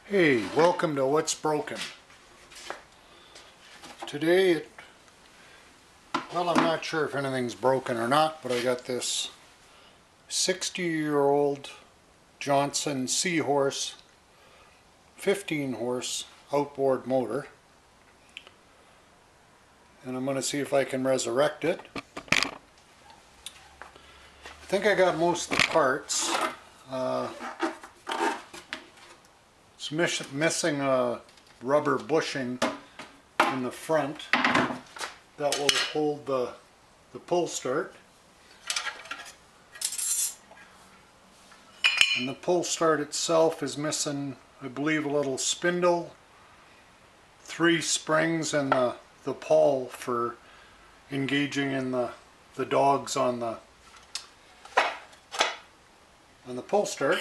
Hey, welcome to What's Broken. Today, well, I'm not sure if anything's broken or not, but I got this 60-year-old Johnson Seahorse 15-horse outboard motor, and I'm going to see if I can resurrect it. I think I got most of the parts. It's missing a rubber bushing in the front that will hold the pull start. And the pull start itself is missing, I believe, a little spindle, 3 springs, and the pawl for engaging in the dogs on the pull start.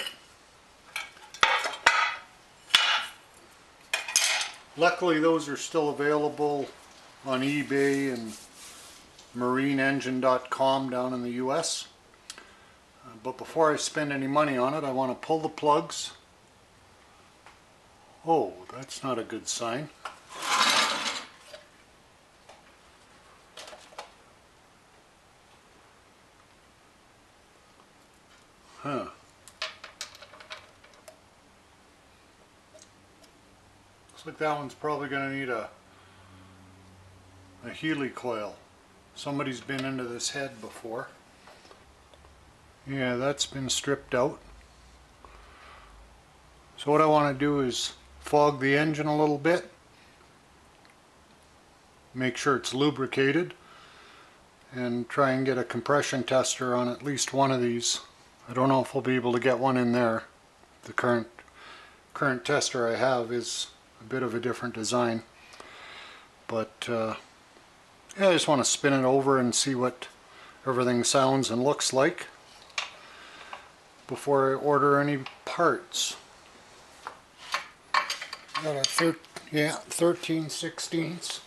Luckily, those are still available on eBay and marineengine.com down in the US. But before I spend any money on it, I want to pull the plugs. Oh, that's not a good sign. Huh. Looks like that one's probably going to need a Healy coil. Somebody's been into this head before. Yeah, that's been stripped out. So what I want to do is fog the engine a little bit. Make sure it's lubricated. And try and get a compression tester on at least one of these. I don't know if I'll be able to get one in there. The current tester I have is a bit of a different design. But yeah, I just want to spin it over and see what everything sounds and looks like before I order any parts. Got a 13/16.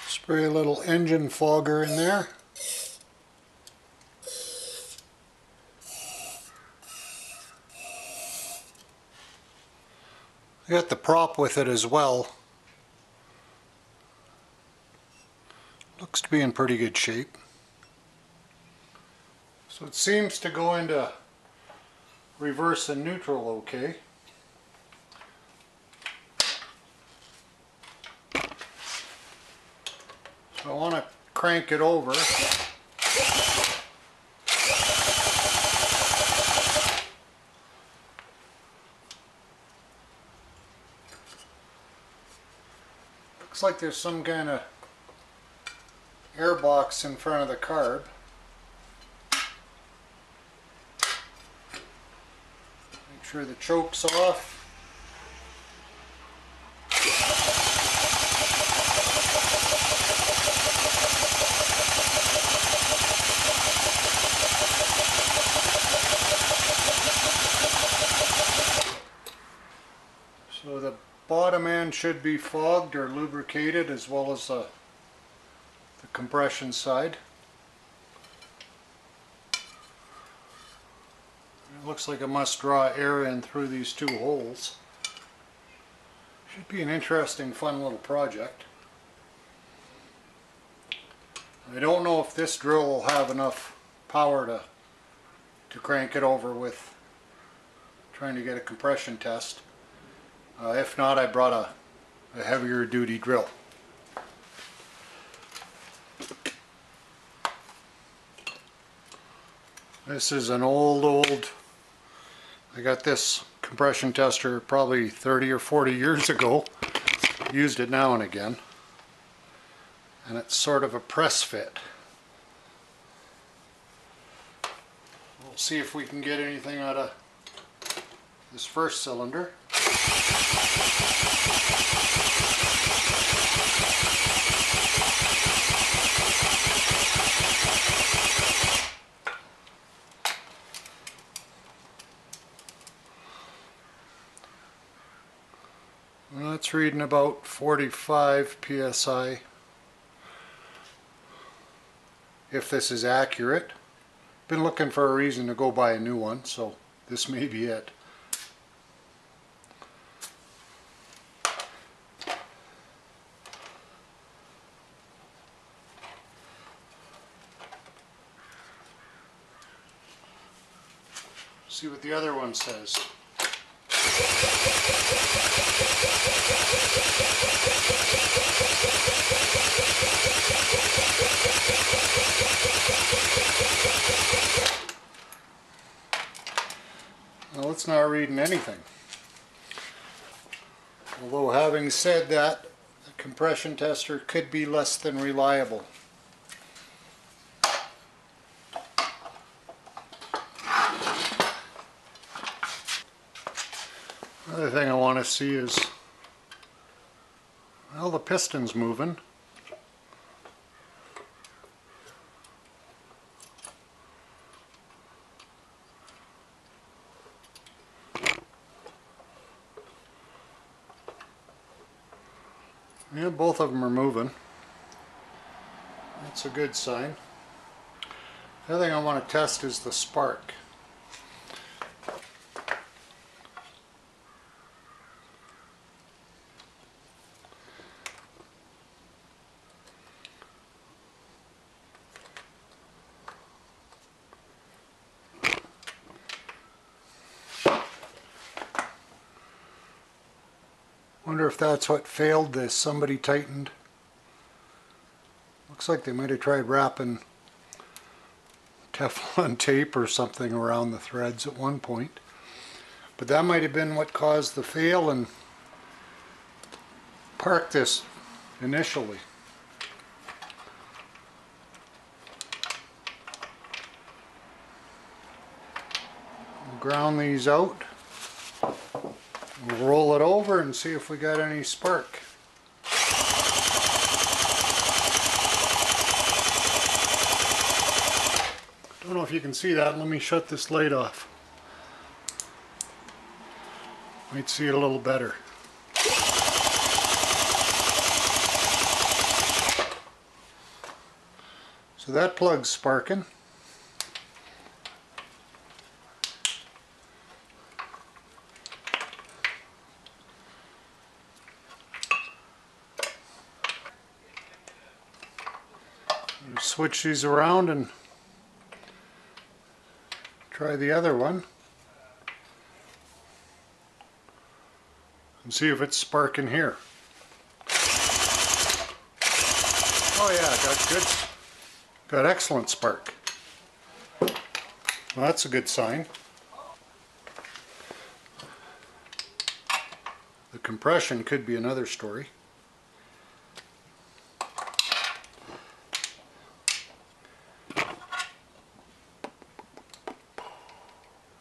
Spray a little engine fogger in there. I got the prop with it as well. Looks to be in pretty good shape. So it seems to go into reverse and neutral okay. So I want to crank it over. Looks like there's some kind of air box in front of the carb. Make sure the choke's off. So the bottom end should be fogged or lubricated, as well as the compression side. It looks like it must draw air in through these 2 holes. Should be an interesting, fun little project. I don't know if this drill will have enough power to crank it over with trying to get a compression test. If not, I brought a heavier duty drill. This is an old, I got this compression tester probably 30 or 40 years ago. Used it now and again. And it's sort of a press fit. We'll see if we can get anything out of this first cylinder. Well, it's reading about 45 psi. If this is accurate. Been looking for a reason to go buy a new one, so this may be it. See what the other one says. Well, it's not reading anything. Although having said that, the compression tester could be less than reliable. Another thing I want to see is, well, the piston's moving. Yeah, both of them are moving. That's a good sign. The other thing I want to test is the spark. Wonder if that's what failed this. Somebody tightened. Looks like they might have tried wrapping Teflon tape or something around the threads at one point. But that might have been what caused the fail and parked this initially. We'll ground these out. We'll roll it over and see if we got any spark. Don't know if you can see that. Let me shut this light off. Might see it a little better. So that plug's sparking. Switch these around and try the other one and see if it's sparking here. Oh yeah, got excellent spark. Well, that's a good sign. The compression could be another story.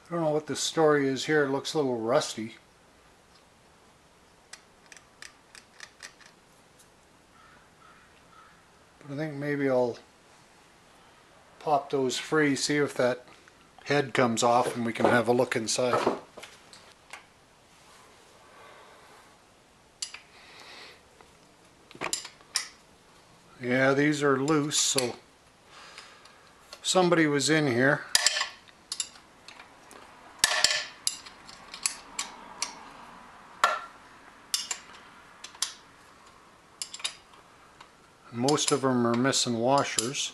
I don't know what the story is here. It looks a little rusty. But I think maybe I'll pop those free, see if that head comes off and we can have a look inside. Yeah, these are loose, so somebody was in here. Most of them are missing washers.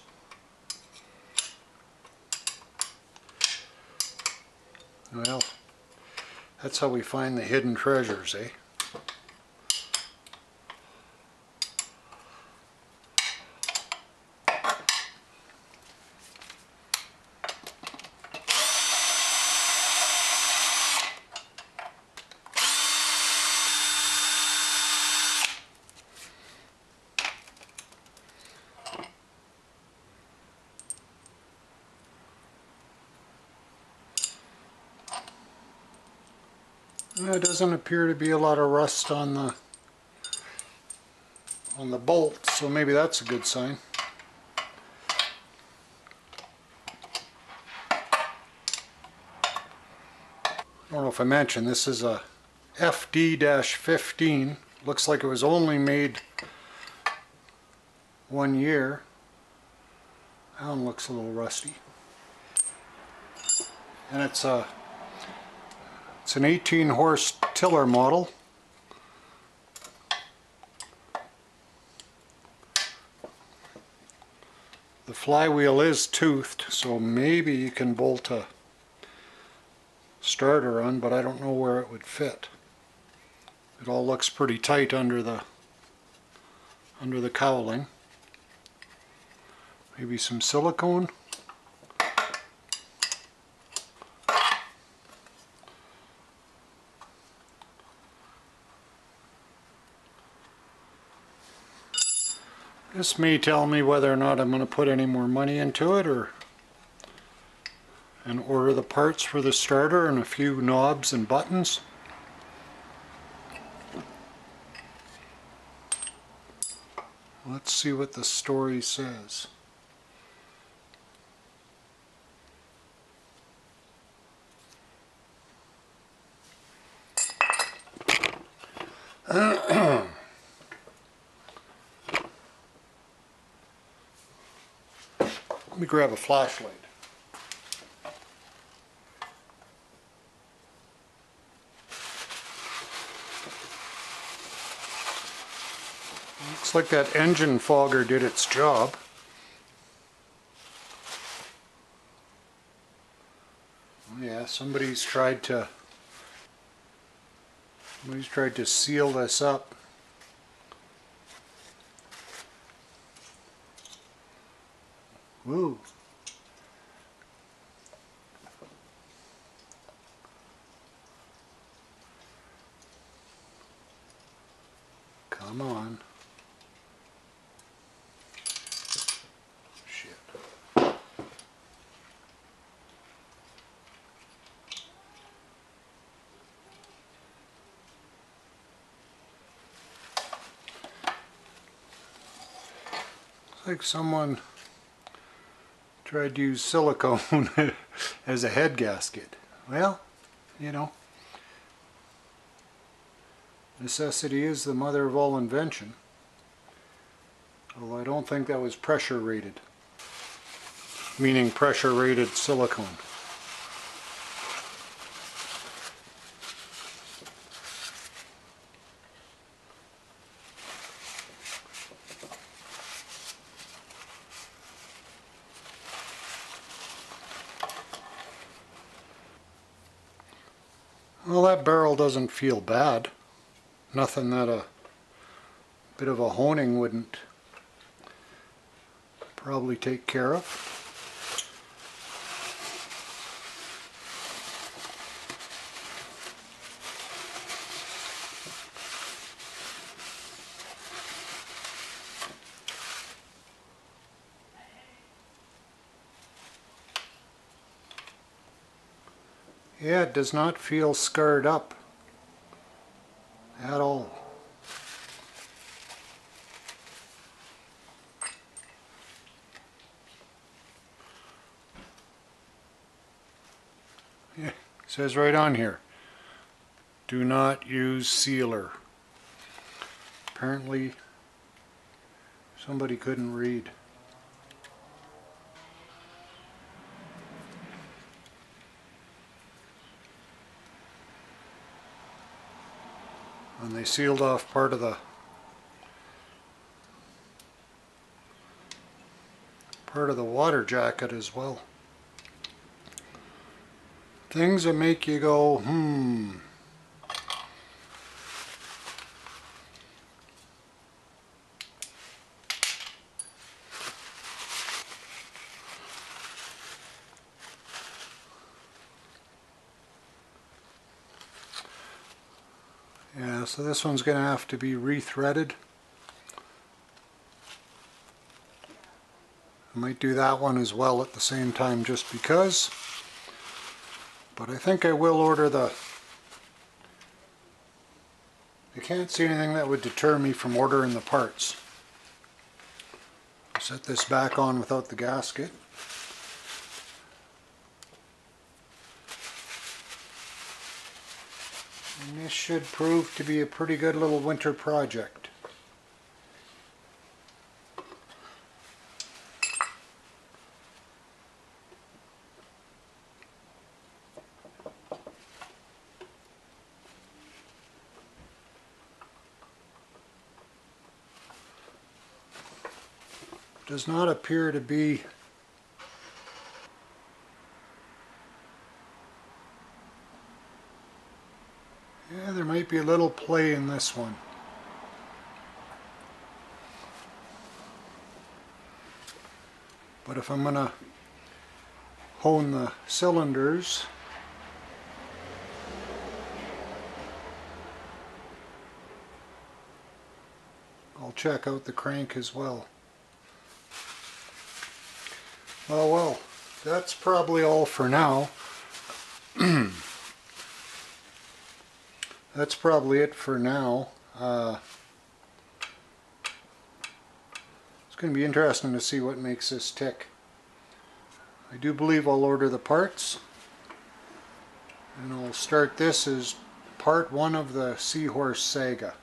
Well, that's how we find the hidden treasures, eh? There doesn't appear to be a lot of rust on the bolt, so maybe that's a good sign. I don't know if I mentioned, this is a FD-15. Looks like it was only made 1 year. That one looks a little rusty. And it's an 18 horse tiller model. The flywheel is toothed, so maybe you can bolt a starter on, but I don't know where it would fit. It all looks pretty tight under the cowling. Maybe some silicone. This may tell me whether or not I'm going to put any more money into it and order the parts for the starter and a few knobs and buttons. Let's see what the story says. Let me grab a flashlight. Looks like that engine fogger did its job. Oh yeah, somebody's tried to seal this up. Woo. Come on. Shit. Looks like someone tried to use silicone as a head gasket. Well, you know, necessity is the mother of all invention. Although I don't think that was pressure rated, meaning pressure rated silicone. Well, that barrel doesn't feel bad. Nothing that a bit of a honing wouldn't probably take care of. Yeah, it does not feel scarred up at all. Yeah, it says right on here, do not use sealer. Apparently somebody couldn't read. And they sealed off part of the water jacket as well. Things that make you go, Yeah, so this one's going to have to be rethreaded. I might do that one as well at the same time just because. But I think I will order the... I can't see anything that would deter me from ordering the parts. I'll set this back on without the gasket. And This should prove to be a pretty good little winter project. Does not appear to be there might be a little play in this one. But if I'm going to hone the cylinders, I'll check out the crank as well. Well, that's probably all for now. That's probably it for now. It's going to be interesting to see what makes this tick. I do believe I'll order the parts, and I'll start this as part 1 of the Seahorse Saga.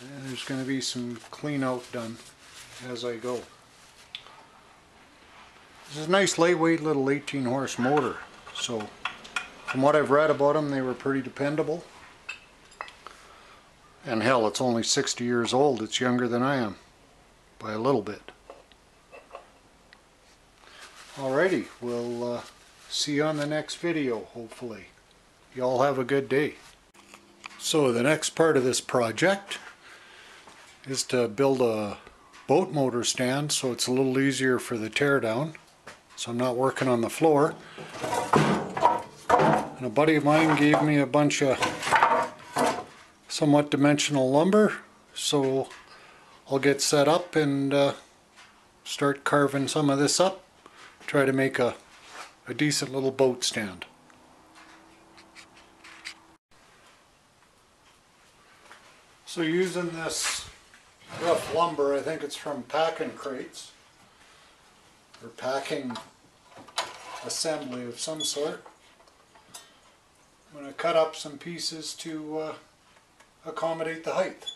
And there's going to be some clean out done as I go. This is a nice lightweight little 18 horse motor, so from what I've read about them, they were pretty dependable. And hell, it's only 60 years old. It's younger than I am by a little bit. Alrighty, we'll see you on the next video, hopefully. You all have a good day. So the next part of this project is to build a boat motor stand so it's a little easier for the teardown. So I'm not working on the floor. And a buddy of mine gave me a bunch of somewhat dimensional lumber, so I'll get set up and start carving some of this up, try to make a decent little boat stand. So using this rough lumber, I think it's from packing crates or packing assembly of some sort. I'm going to cut up some pieces to accommodate the height.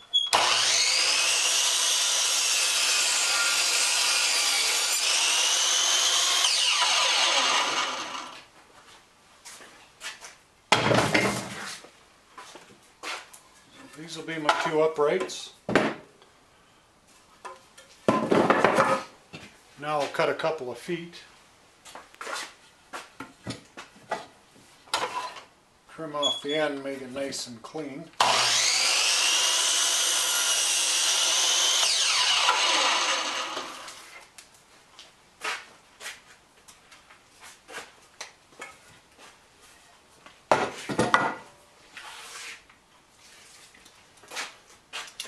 These will be my 2 uprights. Now I'll cut a couple of feet. Trim off the end, make it nice and clean.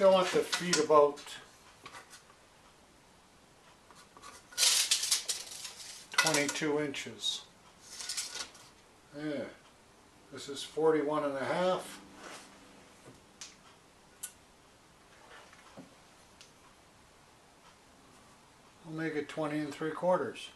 I want the feet about 22 inches. Yeah. This is 41 and a half. I'll make it 20 3/4.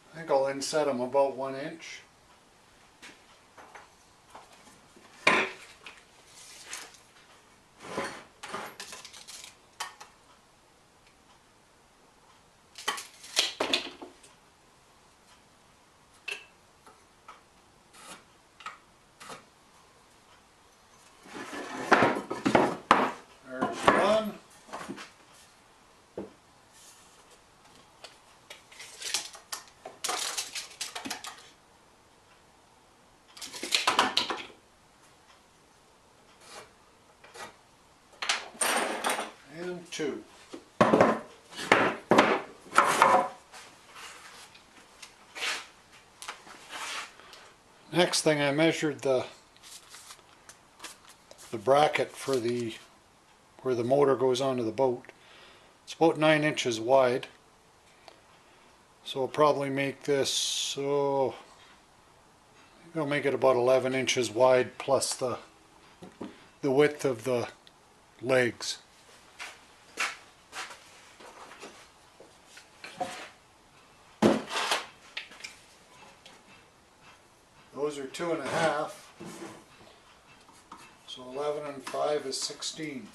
I think I'll inset them about 1 inch. There's one. And 2. Next thing, I measured the bracket for where the motor goes onto the boat. It's about 9 inches wide, so I'll probably make this, so I'll make it about 11 inches wide plus the width of the legs. Those are 2.5, so 11 and 5 is 16.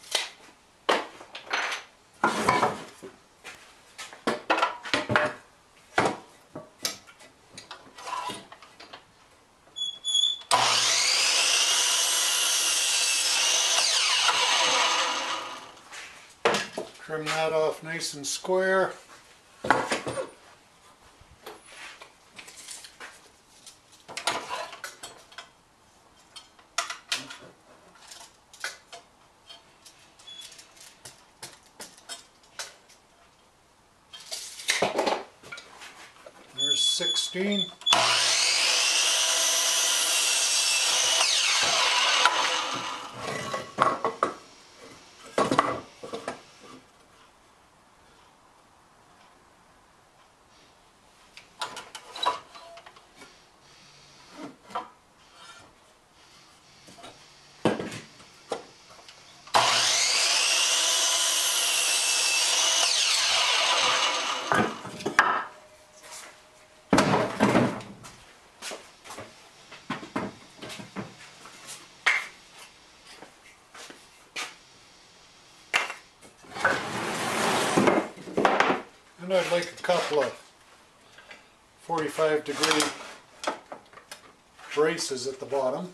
Trim that off nice and square. There's 16. And I'd like a couple of 45-degree braces at the bottom.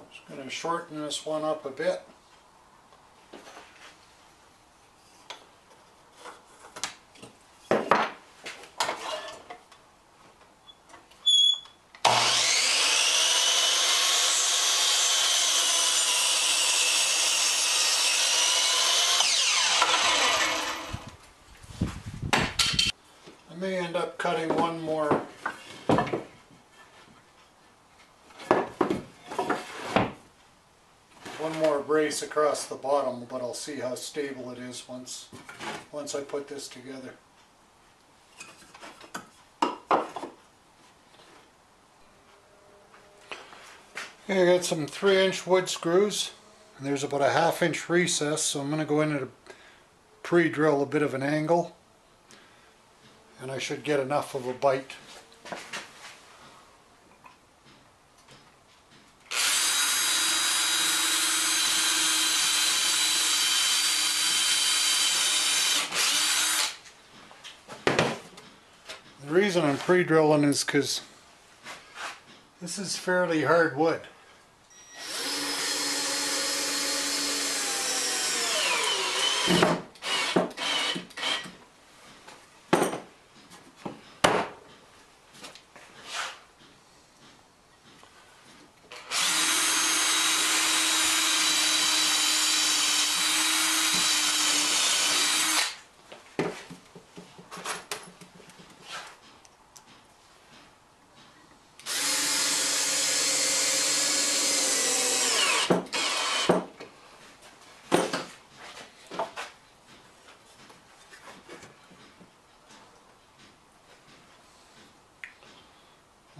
Just going to shorten this one up a bit. I may end up cutting one more brace across the bottom, but I'll see how stable it is once I put this together. Okay, I got some 3-inch wood screws, and there's about a 1/2 inch recess, so I'm going to go in and pre-drill a bit of an angle, and I should get enough of a bite. The reason I'm pre-drilling is because this is fairly hard wood.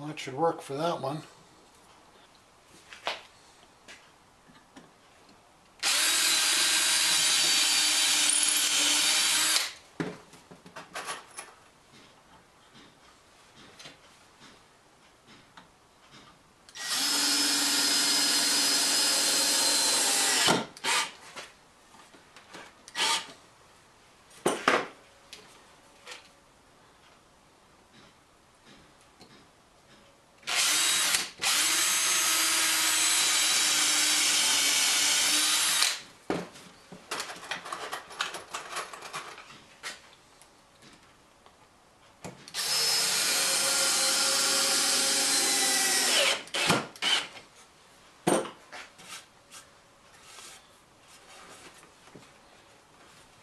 Well, that should work for that one.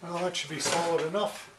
Well, that should be solid enough.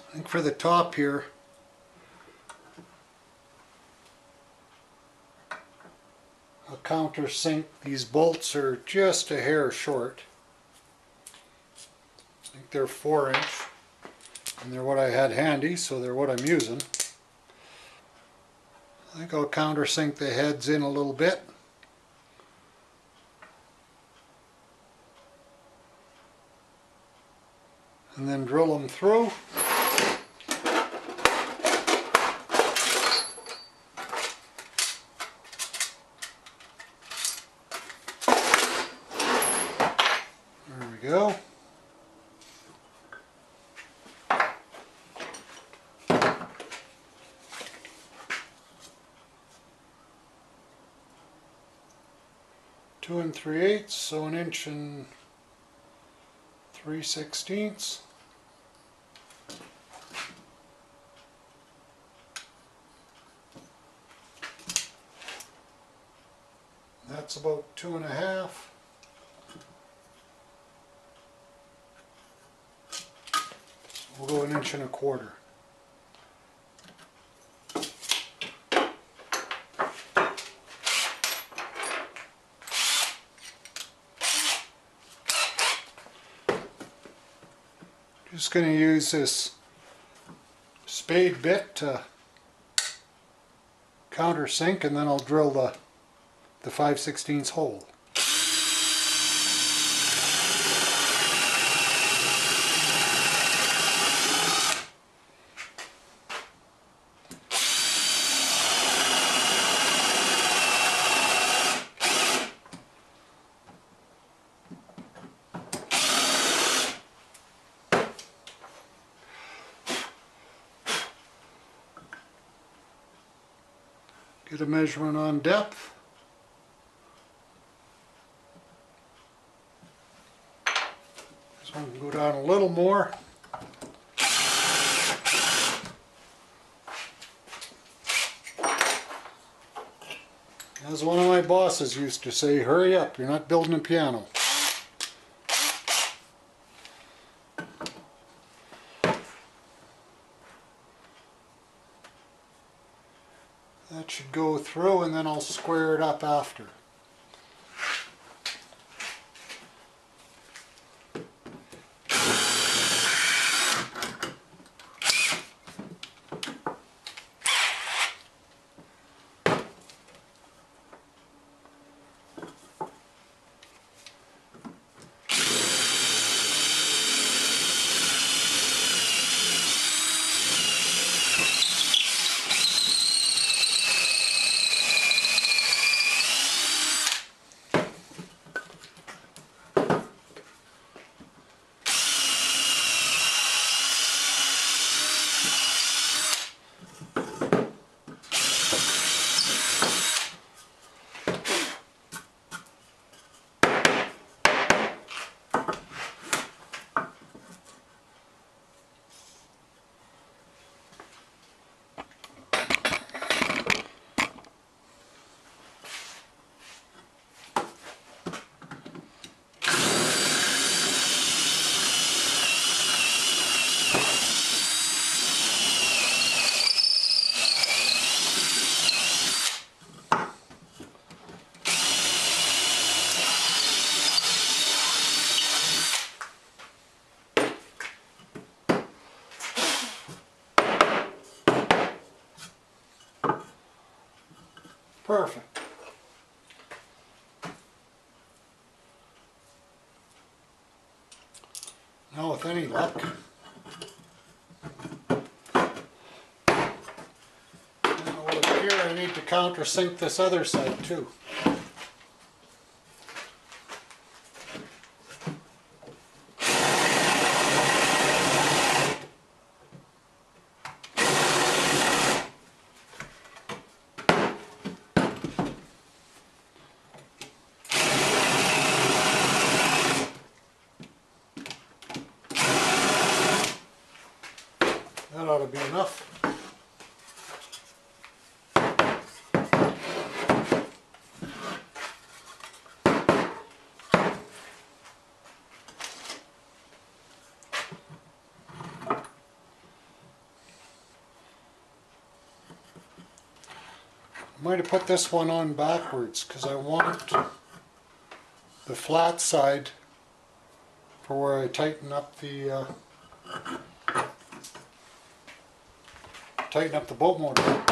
I think for the top here, I'll countersink. These bolts are just a hair short. I think they're 4" and they're what I had handy, so they're what I'm using. I think I'll countersink the heads in a little bit. And then drill them through. There we go. Two and 3/8, so 1 and 3/16. That's about 2.5. We'll go 1.25 inches. Just going to use this spade bit to countersink, and then I'll drill the 5/16 hole. Get a measurement on depth. This one can go down a little more. As one of my bosses used to say, hurry up, you're not building a piano. That should go through, and then I'll square it up after. Perfect. Now with any luck, it will appear I need to countersink this other side too. That ought to be enough. I might have put this one on backwards because I want the flat side for where I tighten up the boat motor.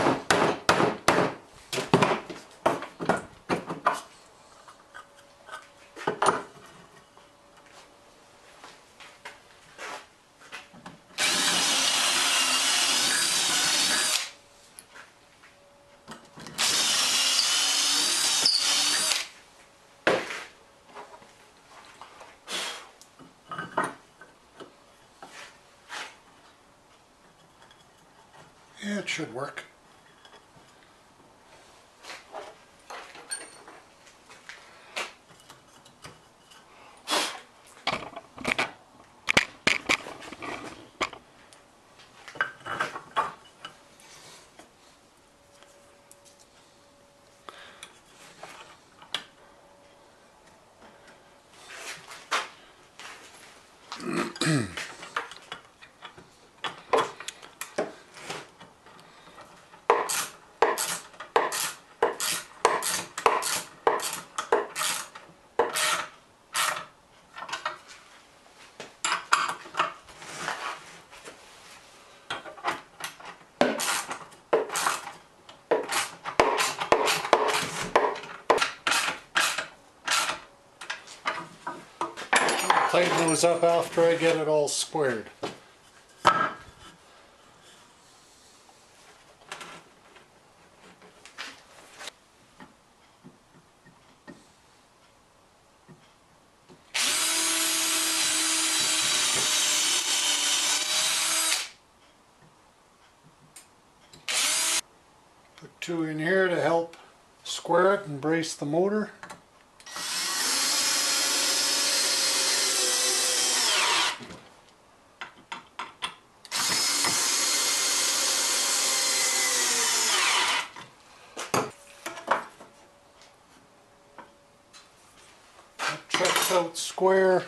Yeah, it should work. tighten those up after I get it all squared. Put two in here to help square it and brace the motor. That checks out square.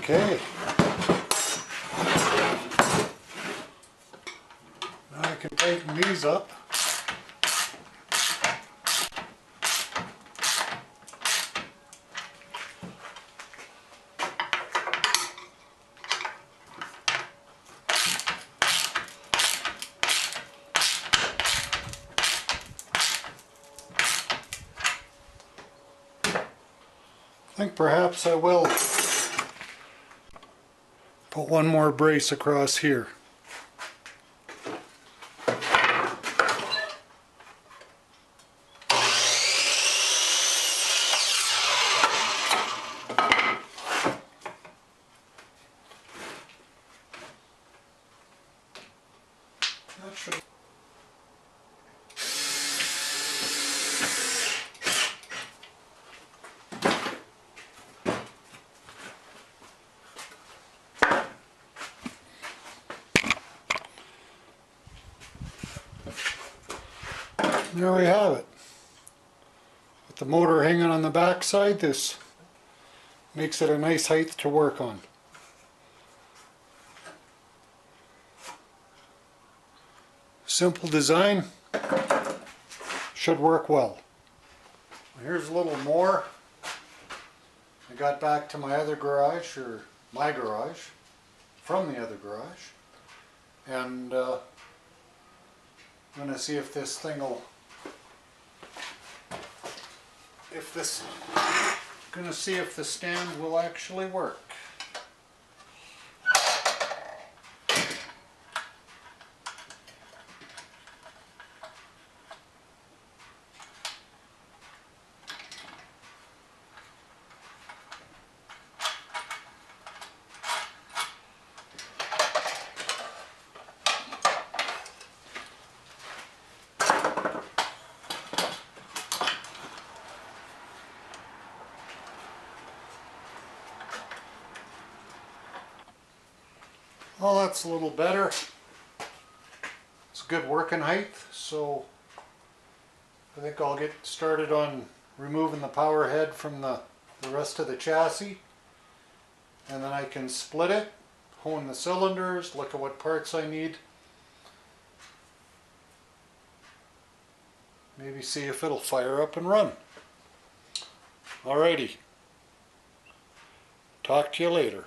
Okay. Now I can tighten these up. I think perhaps I will put one more brace across here. That should... There we have it. With the motor hanging on the back side, this makes it a nice height to work on. Simple design, should work well. Here's a little more. I got back to my other garage, or my garage, from the other garage, and I'm going to see if this thing will, going to see if the stand will actually work. Well, that's a little better. It's a good working height, so I think I'll get started on removing the power head from the rest of the chassis, and then I can split it, hone the cylinders, look at what parts I need, maybe see if it'll fire up and run. Alrighty, talk to you later.